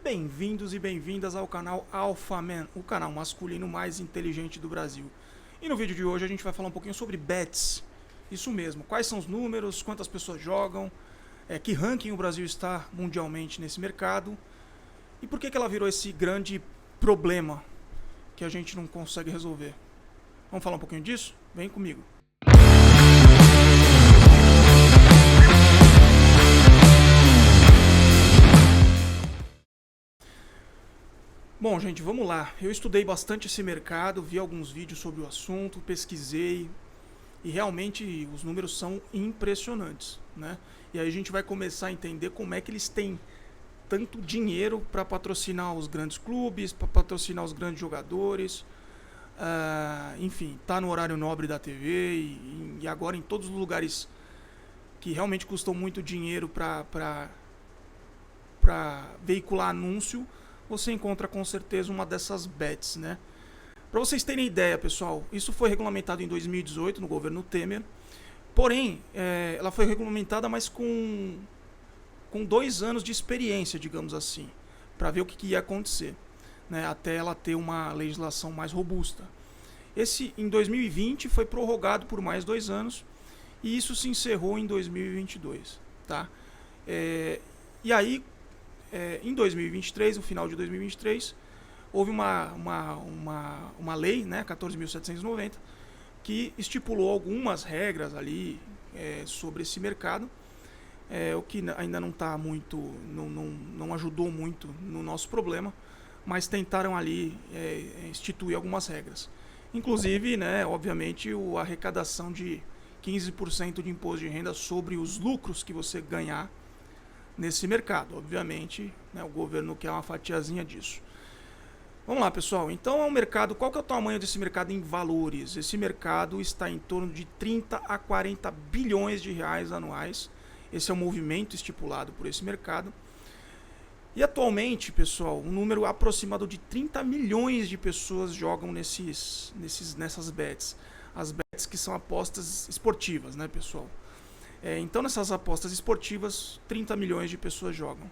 Bem-vindos e bem-vindas ao canal AlphaMan, o canal masculino mais inteligente do Brasil. E no vídeo de hoje a gente vai falar um pouquinho sobre bets. Isso mesmo, quais são os números, quantas pessoas jogam, que ranking o Brasil está mundialmente nesse mercado e por que ela virou esse grande problema que a gente não consegue resolver. Vamos falar um pouquinho disso? Vem comigo. Bom, gente, vamos lá. Eu estudei bastante esse mercado, vi alguns vídeos sobre o assunto, pesquisei e realmente os números são impressionantes, né? E aí a gente vai começar a entender como é que eles têm tanto dinheiro para patrocinar os grandes clubes, para patrocinar os grandes jogadores, enfim, tá no horário nobre da TV e agora em todos os lugares que realmente custam muito dinheiro para veicular anúncio. Você encontra com certeza uma dessas bets, né? Para vocês terem ideia, pessoal, isso foi regulamentado em 2018 no governo Temer. Porém, ela foi regulamentada, mas com 2 anos de experiência, digamos assim, para ver o que ia acontecer, né? Até ela ter uma legislação mais robusta. Esse, em 2020, foi prorrogado por mais 2 anos e isso se encerrou em 2022, tá? E aí, em 2023, no final de 2023, houve uma lei, né, 14.790, que estipulou algumas regras ali sobre esse mercado, o que ainda não está muito, não ajudou muito no nosso problema, mas tentaram ali instituir algumas regras. Inclusive, né, obviamente, a arrecadação de 15% de imposto de renda sobre os lucros que você ganhar nesse mercado. Obviamente, né, o governo quer uma fatiazinha disso. Vamos lá, pessoal. Então, é um mercado. Qual que é o tamanho desse mercado em valores? Esse mercado está em torno de 30 a 40 bilhões de reais anuais. Esse é o movimento estipulado por esse mercado. E atualmente, pessoal, um número aproximado de 30 milhões de pessoas jogam nessas bets. As bets que são apostas esportivas, né, pessoal? Então, nessas apostas esportivas, 30 milhões de pessoas jogam.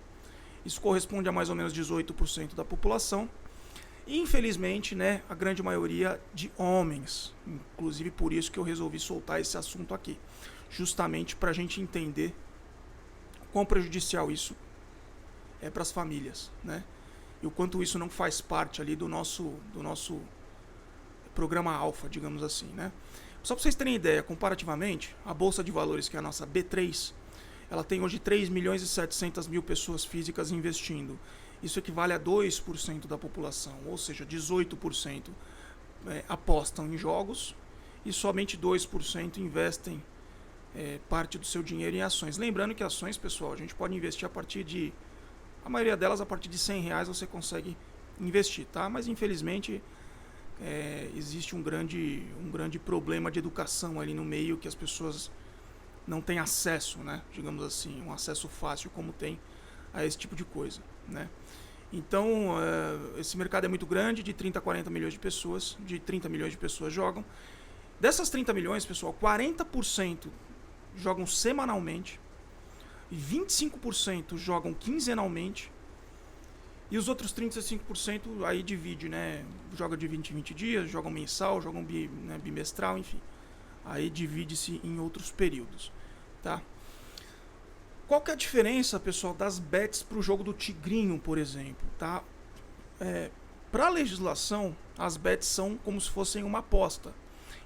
Isso corresponde a mais ou menos 18% da população. E, infelizmente, né, a grande maioria de homens. Inclusive, por isso que eu resolvi soltar esse assunto aqui. Justamente para a gente entender quão prejudicial isso é para as famílias, né? E o quanto isso não faz parte ali do nosso programa alfa, digamos assim, né? Só para vocês terem ideia, comparativamente, a Bolsa de Valores, que é a nossa B3, ela tem hoje 3 milhões e 700 mil pessoas físicas investindo. Isso equivale a 2% da população, ou seja, 18% apostam em jogos e somente 2% investem parte do seu dinheiro em ações. Lembrando que ações, pessoal, a gente pode investir a partir de... A maioria delas, a partir de R$100 você consegue investir, tá? Mas, infelizmente... existe um grande problema de educação ali no meio que as pessoas não têm acesso, né? Digamos assim, um acesso fácil como tem a esse tipo de coisa, né? Então, esse mercado é muito grande, de 30 a 40 milhões de pessoas, de 30 milhões de pessoas jogam. Dessas 30 milhões, pessoal, 40% jogam semanalmente, e 25% jogam quinzenalmente, e os outros 35% aí divide, né? Joga de 20 em 20 dias, jogam mensal, jogam bimestral, enfim. Aí divide-se em outros períodos, tá? Qual que é a diferença, pessoal, das bets para o jogo do tigrinho, por exemplo, tá? Para a legislação, as bets são como se fossem uma aposta.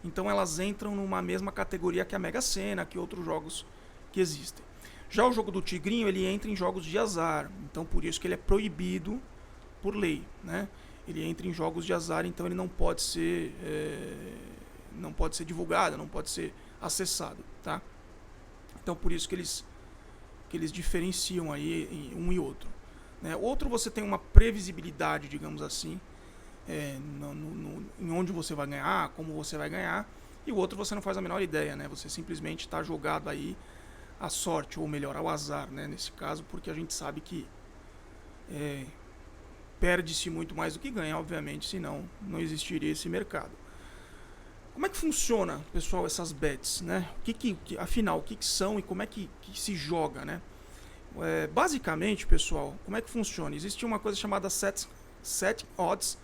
Então elas entram numa mesma categoria que a Mega Sena, que outros jogos que existem. Já o jogo do tigrinho, ele entra em jogos de azar, então por isso que ele é proibido por lei, né? Ele entra em jogos de azar, então ele não pode ser divulgado, não pode ser acessado, tá? Então por isso que eles diferenciam aí um e outro, né? Outro, você tem uma previsibilidade, digamos assim, em onde você vai ganhar, como você vai ganhar, e o outro você não faz a menor ideia, né? Você simplesmente está jogado aí a sorte, ou melhor, ao azar, né, nesse caso, porque a gente sabe que perde-se muito mais do que ganha, obviamente, senão não existiria esse mercado. Como é que funciona, pessoal, essas bets, né? Afinal, o que são e como é que se joga, né? Basicamente, pessoal, como é que funciona? Existe uma coisa chamada set odds,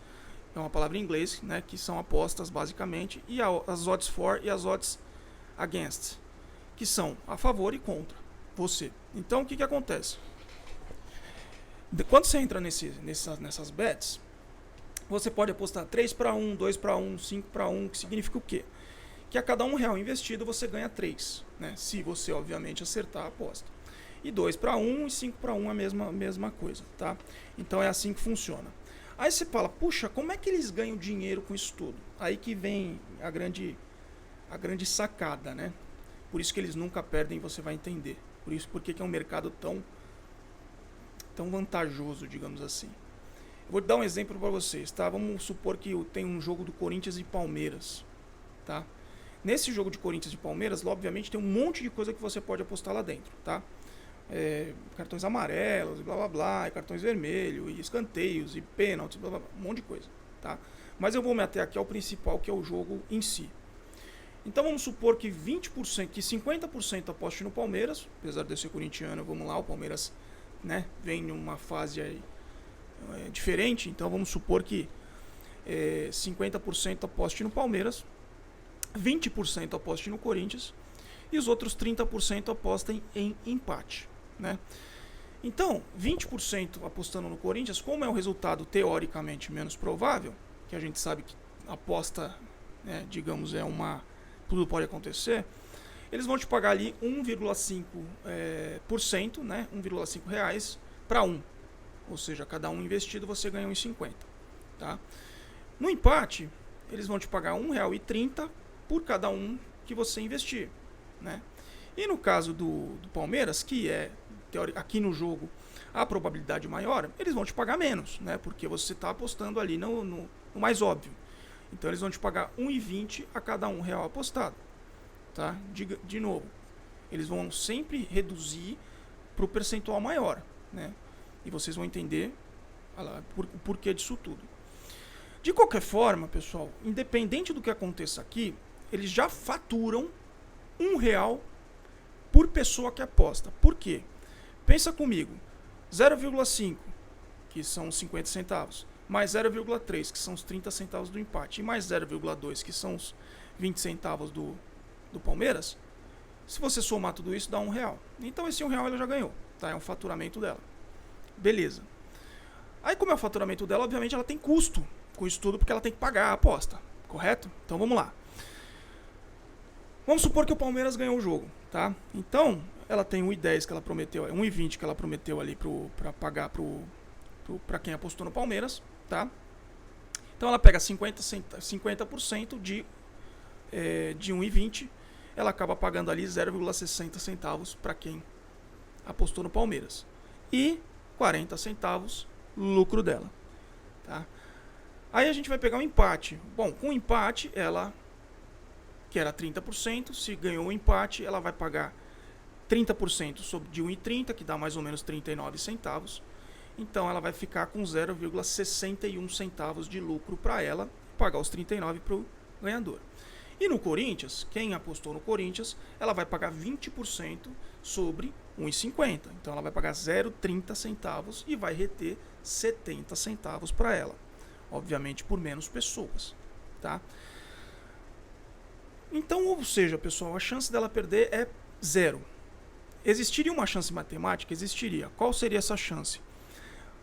é uma palavra em inglês, né, que são apostas basicamente, e as odds for e as odds against, que são a favor e contra você. Então, o que acontece? Quando você entra nessas bets, você pode apostar 3-1, 2-1, 5-1, que significa o quê? Que a cada R$1 investido você ganha 3, né? Se você, obviamente, acertar a aposta. E 2-1 e 5-1 a mesma coisa, tá? Então é assim que funciona. Aí você fala, puxa, como é que eles ganham dinheiro com isso tudo? Aí que vem a grande sacada, né? Por isso que eles nunca perdem, você vai entender. Por isso, porque é um mercado tão vantajoso, digamos assim. Eu vou dar um exemplo para vocês, tá? Vamos supor que tem um jogo do Corinthians e Palmeiras, tá? Nesse jogo de Corinthians e Palmeiras, obviamente, tem um monte de coisa que você pode apostar lá dentro, tá? Cartões amarelos, blá blá blá, e cartões vermelhos, e escanteios, e pênaltis, blá blá blá, um monte de coisa, tá? Mas eu vou me ater aqui ao principal, que é o jogo em si. Então vamos supor que 50% aposte no Palmeiras, apesar de eu ser corintiano, vamos lá, o Palmeiras, né, vem numa fase aí, diferente, então vamos supor que 50% aposte no Palmeiras, 20% aposte no Corinthians e os outros 30% apostem em empate, né? Então, 20% apostando no Corinthians, como é um resultado teoricamente menos provável, que a gente sabe que aposta, né, digamos, tudo pode acontecer, eles vão te pagar ali 1,5%, né, R$1,5 para 1. Ou seja, cada um investido você ganha 1,50. Tá? No empate, eles vão te pagar R$1,30 por cada um que você investir. Né? E no caso do Palmeiras, que é aqui no jogo a probabilidade maior, eles vão te pagar menos, né? Porque você está apostando ali no mais óbvio. Então eles vão te pagar R$1,20 a cada R$1 apostado. Tá? De novo, eles vão sempre reduzir para o percentual maior, né? E vocês vão entender o porquê disso tudo. De qualquer forma, pessoal, independente do que aconteça aqui, eles já faturam R$1 por pessoa que aposta. Por quê? Pensa comigo, 0,5, que são 50 centavos, mais 0,3, que são os 30 centavos do empate, e mais 0,2, que são os 20 centavos do Palmeiras, se você somar tudo isso, dá R$1. Então esse R$1 ela já ganhou, tá? É um faturamento dela. Beleza. Aí como é o faturamento dela, obviamente ela tem custo com isso tudo, porque ela tem que pagar a aposta, correto? Então vamos lá. Vamos supor que o Palmeiras ganhou o jogo, tá? Então ela tem 1,10 que ela prometeu, 1,20 que ela prometeu ali para pagar para quem apostou no Palmeiras, tá? Então ela pega 50% de 1,20, ela acaba pagando ali 0,60 centavos para quem apostou no Palmeiras. E 40 centavos lucro dela. Tá? Aí a gente vai pegar um empate. Bom, com o empate, ela, que era 30%, se ganhou o empate, ela vai pagar 30% de 1,30, que dá mais ou menos 39 centavos. Então ela vai ficar com 0,61 centavos de lucro para ela, pagar os 39 para o ganhador. E no Corinthians, quem apostou no Corinthians, ela vai pagar 20% sobre 1,50. Então ela vai pagar 0,30 centavos e vai reter 70 centavos para ela. Obviamente por menos pessoas. Tá? Então, ou seja, pessoal, a chance dela perder é 0. Existiria uma chance matemática? Existiria. Qual seria essa chance?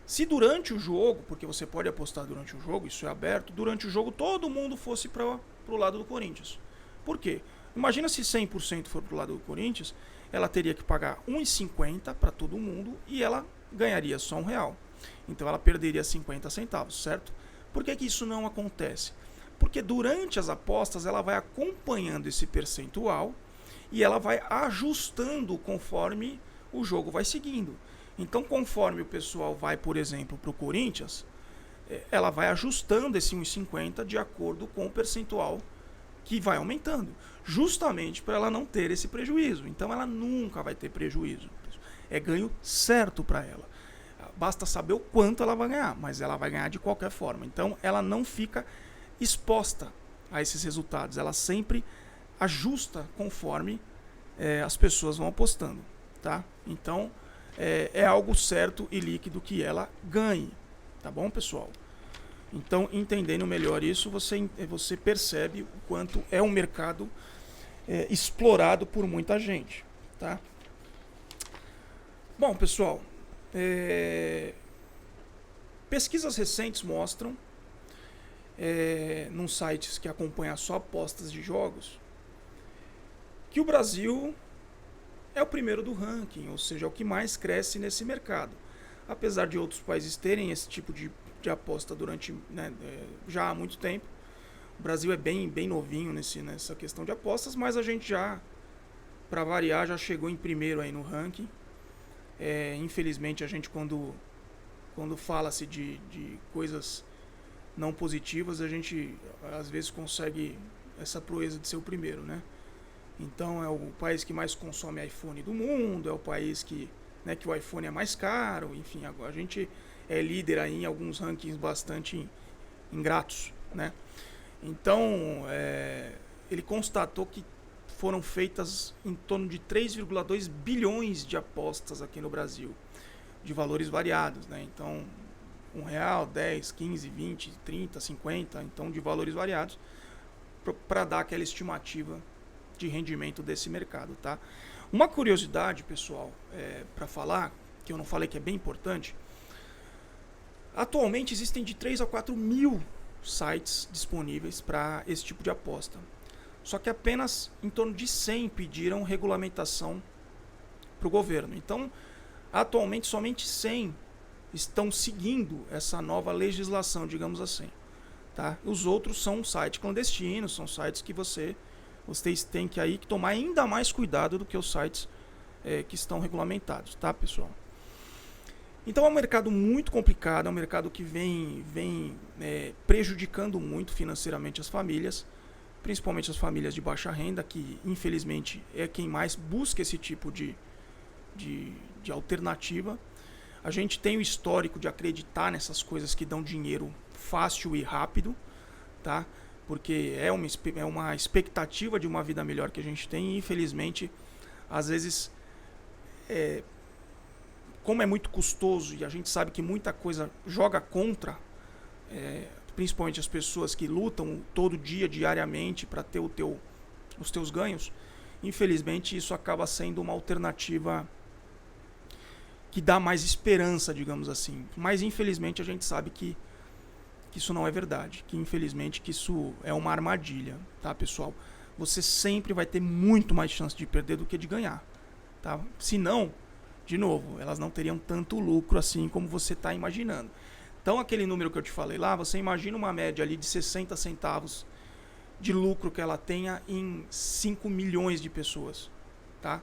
Se durante o jogo, porque você pode apostar durante o jogo, isso é aberto, durante o jogo todo mundo fosse para o lado do Corinthians. Por quê? Imagina se 100% for para o lado do Corinthians, ela teria que pagar 1,50 para todo mundo e ela ganharia só R$1. Então ela perderia 50 centavos, certo? Por que isso não acontece? Porque durante as apostas ela vai acompanhando esse percentual e ela vai ajustando conforme o jogo vai seguindo. Então, conforme o pessoal vai, por exemplo, para o Corinthians, ela vai ajustando esse 1,50 de acordo com o percentual que vai aumentando, justamente para ela não ter esse prejuízo. Então, ela nunca vai ter prejuízo. É ganho certo para ela. Basta saber o quanto ela vai ganhar, mas ela vai ganhar de qualquer forma. Então, ela não fica exposta a esses resultados. Ela sempre ajusta conforme as pessoas vão apostando. Tá? Então, é algo certo e líquido que ela ganhe. Tá bom, pessoal? Então, entendendo melhor isso, você percebe o quanto é um mercado explorado por muita gente. Tá? Bom, pessoal, pesquisas recentes mostram, nos sites que acompanham só apostas de jogos, que o Brasil é o primeiro do ranking, ou seja, é o que mais cresce nesse mercado. Apesar de outros países terem esse tipo de aposta durante, já há muito tempo, o Brasil é bem novinho nessa questão de apostas, mas a gente já, para variar, já chegou em primeiro aí no ranking. Infelizmente, a gente quando fala-se de coisas não positivas, a gente às vezes consegue essa proeza de ser o primeiro, né? Então é o país que mais consome iPhone do mundo, é o país que o iPhone é mais caro, enfim, a gente é líder aí em alguns rankings bastante ingratos, né? Então, ele constatou que foram feitas em torno de 3,2 bilhões de apostas aqui no Brasil, de valores variados, né? Então, R$1, 10, 15, 20, 30, 50, então de valores variados, para dar aquela estimativa de rendimento desse mercado, tá? Uma curiosidade, pessoal, para falar, que eu não falei que é bem importante, atualmente existem de 3 a 4 mil sites disponíveis para esse tipo de aposta. Só que apenas em torno de 100 pediram regulamentação para o governo. Então, atualmente, somente 100 estão seguindo essa nova legislação, digamos assim. Tá? Os outros são sites clandestinos, são sites que vocês têm que aí tomar ainda mais cuidado do que os sites que estão regulamentados, tá, pessoal? Então é um mercado muito complicado, é um mercado que vem prejudicando muito financeiramente as famílias, principalmente as famílias de baixa renda, que infelizmente é quem mais busca esse tipo de alternativa. A gente tem o histórico de acreditar nessas coisas que dão dinheiro fácil e rápido, tá? Porque é uma expectativa de uma vida melhor que a gente tem e infelizmente, às vezes, como é muito custoso e a gente sabe que muita coisa joga contra, principalmente as pessoas que lutam todo dia, diariamente, para ter os teus ganhos, infelizmente isso acaba sendo uma alternativa que dá mais esperança, digamos assim. Mas infelizmente a gente sabe que isso não é verdade, que infelizmente que isso é uma armadilha, tá, pessoal? Você sempre vai ter muito mais chance de perder do que de ganhar, tá? Se não, de novo, elas não teriam tanto lucro assim como você está imaginando. Então aquele número que eu te falei lá, você imagina uma média ali de 60 centavos de lucro que ela tenha em 5 milhões de pessoas, tá?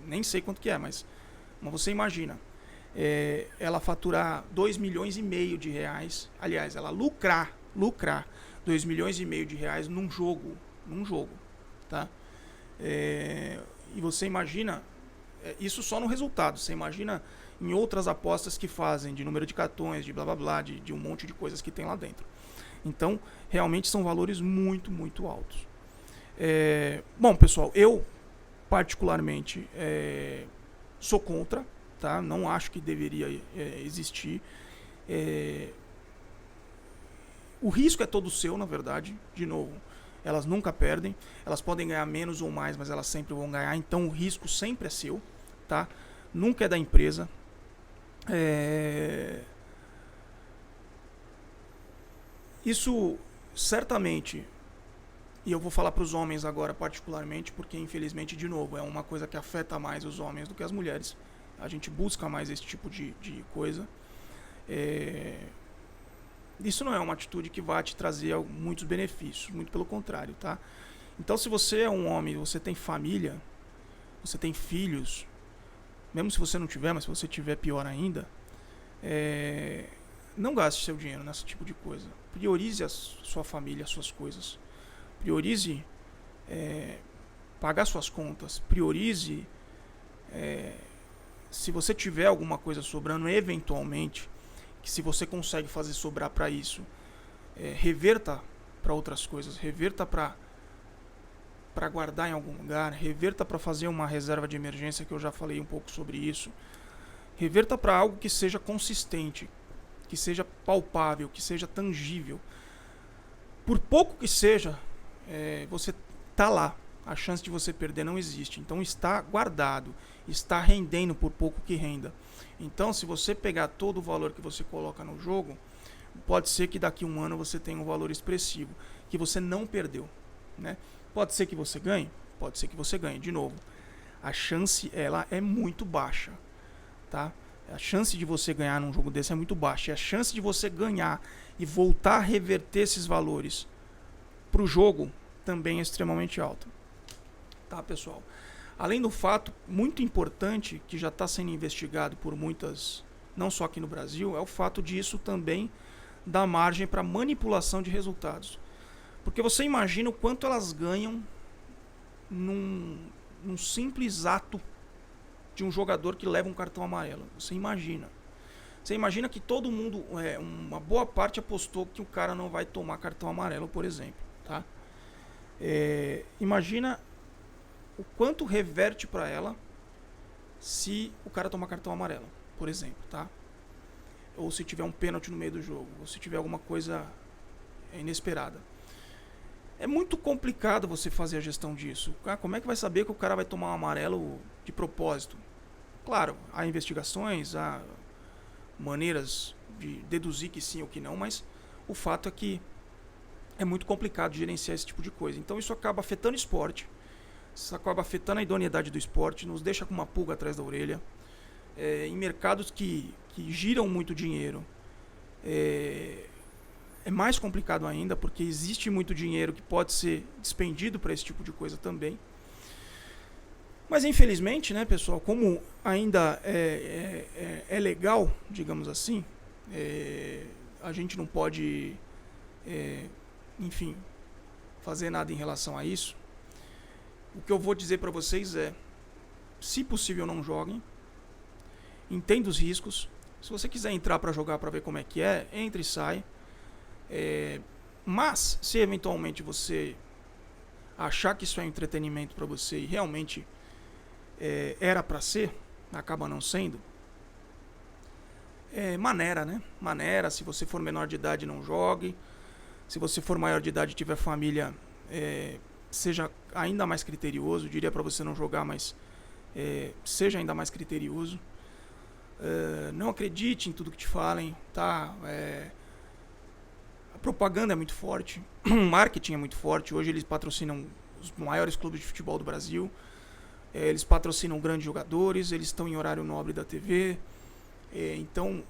Nem sei quanto que é, mas você imagina. Ela faturar 2 milhões e meio de reais, aliás, ela lucrar 2 milhões e meio de reais num jogo, tá? E você imagina, isso só no resultado, você imagina em outras apostas que fazem, de número de cartões, de blá blá blá, de um monte de coisas que tem lá dentro. Então, realmente são valores muito, muito altos. Bom, pessoal, eu particularmente sou contra, tá? Não acho que deveria existir. O risco é todo seu, na verdade. De novo, elas nunca perdem. Elas podem ganhar menos ou mais, mas elas sempre vão ganhar. Então o risco sempre é seu, tá? Nunca é da empresa. Isso certamente, e eu vou falar para os homens agora particularmente, porque infelizmente, de novo, é uma coisa que afeta mais os homens do que as mulheres. A gente busca mais esse tipo de coisa. Isso não é uma atitude que vai te trazer muitos benefícios, muito pelo contrário, tá? Então, se você é um homem, você tem família, você tem filhos, mesmo se você não tiver, mas se você tiver, pior ainda, não gaste seu dinheiro nesse tipo de coisa. Priorize a sua família, as suas coisas. Priorize pagar suas contas. Priorize, se você tiver alguma coisa sobrando, eventualmente, que se você consegue fazer sobrar para isso, reverta para outras coisas, reverta para guardar em algum lugar, reverta para fazer uma reserva de emergência, que eu já falei um pouco sobre isso. Reverta para algo que seja consistente, que seja palpável, que seja tangível. Por pouco que seja, você tá lá. A chance de você perder não existe. Então está guardado, está rendendo por pouco que renda. Então, se você pegar todo o valor que você coloca no jogo, pode ser que daqui a um ano você tenha um valor expressivo, que você não perdeu, né? Pode ser que você ganhe, pode ser que você ganhe. De novo, a chance ela é muito baixa, tá? A chance de você ganhar num jogo desse é muito baixa. E a chance de você ganhar e voltar a reverter esses valores para o jogo também é extremamente alta. Tá, pessoal? Além do fato muito importante que já está sendo investigado por muitas, não só aqui no Brasil, é o fato disso também dar margem para manipulação de resultados. Porque você imagina o quanto elas ganham num simples ato de um jogador que leva um cartão amarelo. Você imagina. Você imagina que todo mundo, uma boa parte apostou que o cara não vai tomar cartão amarelo, por exemplo. Tá? Imagina o quanto reverte para ela se o cara tomar cartão amarelo, por exemplo, tá? Ou se tiver um pênalti no meio do jogo, ou se tiver alguma coisa inesperada. É muito complicado você fazer a gestão disso. Como é que vai saber que o cara vai tomar um amarelo de propósito? Claro, há investigações, há maneiras de deduzir que sim ou que não, mas o fato é que é muito complicado gerenciar esse tipo de coisa. Então isso acaba afetando o esporte, isso acaba afetando a idoneidade do esporte, nos deixa com uma pulga atrás da orelha. Em mercados que giram muito dinheiro, é mais complicado ainda, porque existe muito dinheiro que pode ser despendido para esse tipo de coisa também. Mas infelizmente, né, pessoal, como ainda é legal, digamos assim, a gente não pode, enfim, fazer nada em relação a isso. O que eu vou dizer para vocês é, se possível, não joguem. Entenda os riscos. Se você quiser entrar para jogar para ver como é que é, entre e sai. Mas, se eventualmente você achar que isso é entretenimento para você e realmente era para ser, acaba não sendo, maneira, né? Maneira, se você for menor de idade, não jogue. Se você for maior de idade e tiver família, seja ainda mais criterioso. Eu diria para você não jogar, mas seja ainda mais criterioso. Não acredite em tudo que te falem, tá? A propaganda é muito forte, o marketing é muito forte. Hoje eles patrocinam os maiores clubes de futebol do Brasil, eles patrocinam grandes jogadores, eles estão em horário nobre da TV, então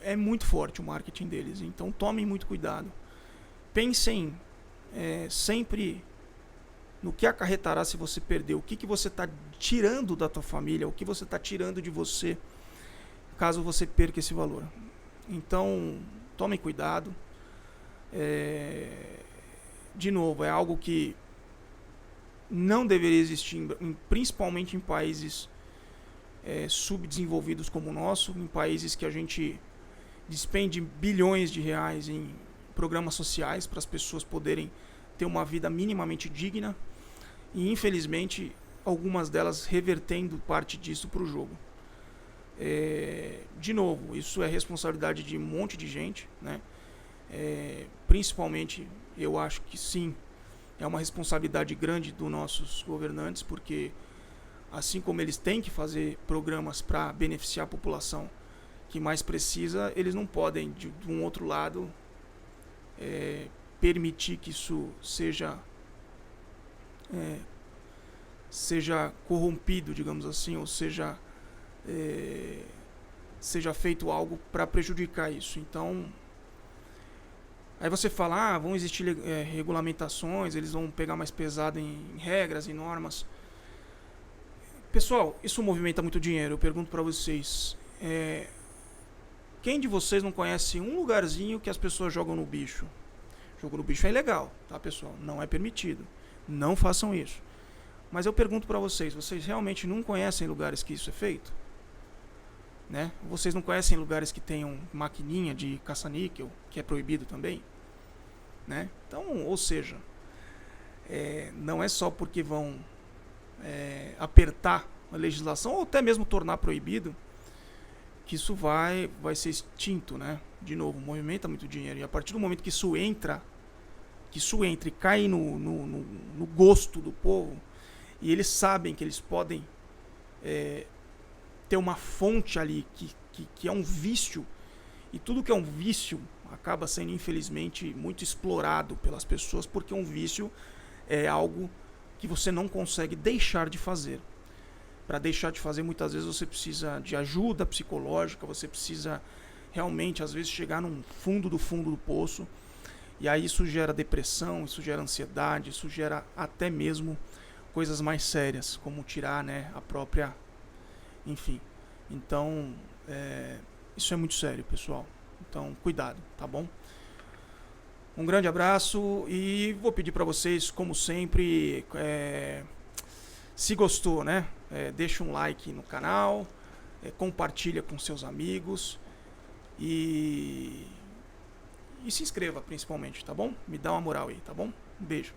é muito forte o marketing deles. Então tomem muito cuidado, pensem sempre no que acarretará se você perder, o que você está tirando da tua família, o que você está tirando de você caso você perca esse valor. Então tomem cuidado. De novo, é algo que não deveria existir, principalmente em países subdesenvolvidos como o nosso, em países que a gente despende bilhões de reais em programas sociais para as pessoas poderem ter uma vida minimamente digna, e infelizmente algumas delas revertendo parte disso para o jogo. De novo, isso é responsabilidade de um monte de gente, né? Principalmente, eu acho que sim, é uma responsabilidade grande dos nossos governantes, porque assim como eles têm que fazer programas para beneficiar a população que mais precisa, eles não podem, de um outro lado, permitir que isso seja corrompido, digamos assim, ou seja feito algo para prejudicar isso. Então, aí você fala, vão existir regulamentações, eles vão pegar mais pesado em regras e normas. Pessoal, isso movimenta muito dinheiro. Eu pergunto para vocês, quem de vocês não conhece um lugarzinho que as pessoas jogam no bicho? Jogo no bicho é ilegal, tá, pessoal? Não é permitido. Não façam isso. Mas eu pergunto para vocês realmente não conhecem lugares que isso é feito? Né? Vocês não conhecem lugares que tenham maquininha de caça-níquel, que é proibido também? Né? Então, ou seja, não é só porque vão apertar a legislação ou até mesmo tornar proibido que isso vai ser extinto, né? De novo, movimenta muito dinheiro. E a partir do momento que isso entra e cai no gosto do povo, e eles sabem que eles podem ter uma fonte ali que é um vício, e tudo que é um vício acaba sendo, infelizmente, muito explorado pelas pessoas, porque um vício é algo que você não consegue deixar de fazer. Para deixar de fazer, muitas vezes você precisa de ajuda psicológica, você precisa realmente, às vezes, chegar no fundo do poço, e aí isso gera depressão, isso gera ansiedade, isso gera até mesmo coisas mais sérias, como tirar, né, a própria... Enfim, então, isso é muito sério, pessoal. Então, cuidado, tá bom? Um grande abraço e vou pedir para vocês, como sempre, se gostou, né? Deixa um like no canal, compartilha com seus amigos e se inscreva principalmente, tá bom? Me dá uma moral aí, tá bom? Um beijo.